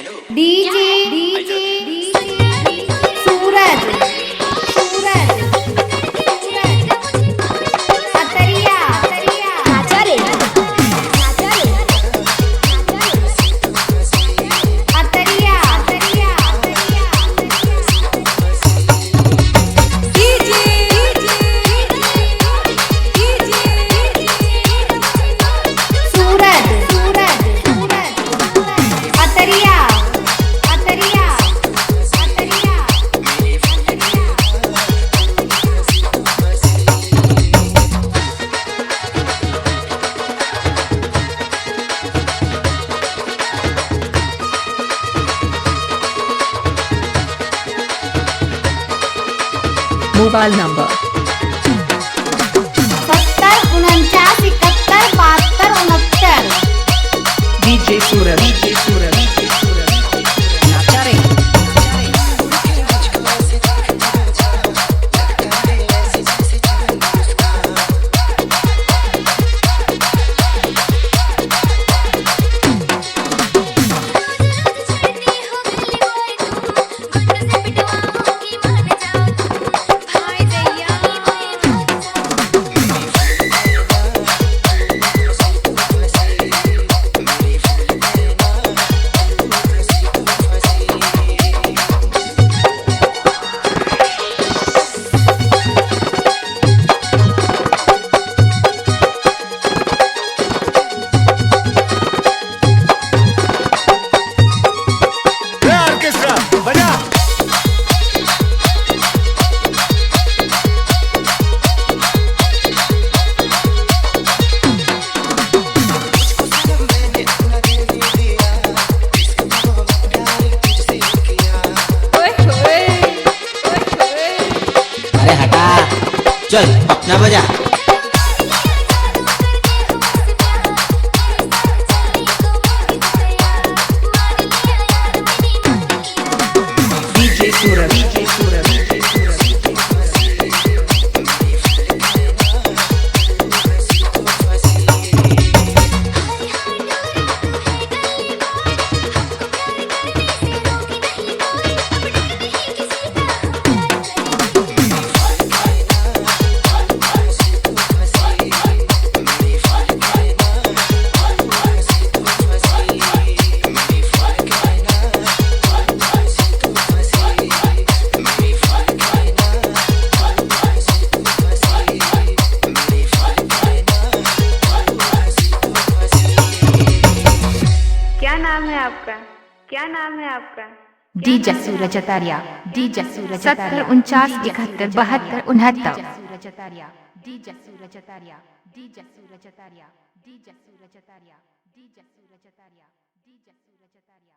DJ DJ Suraj Suraj अतरिया अतरिया नाचा रे अतरिया अतरिया DJ Suraj Suraj अतरिया अतरिया अतरिया Mobile number 70 49 71 72 DJ Suraj नाचा रे अरे हटा चल अपना बजा DJ Suraj क्या नाम है आपका? डीजे सूरज अतारिया डीजे सूरज 70 49 71 72 69 सूरज अतारिया डीजे सूरज अतारिया डीजे सूरज अतारिया डीजे सूरज अतारिया डीजे सूरज अतारिया डीजे सूरज अतारिया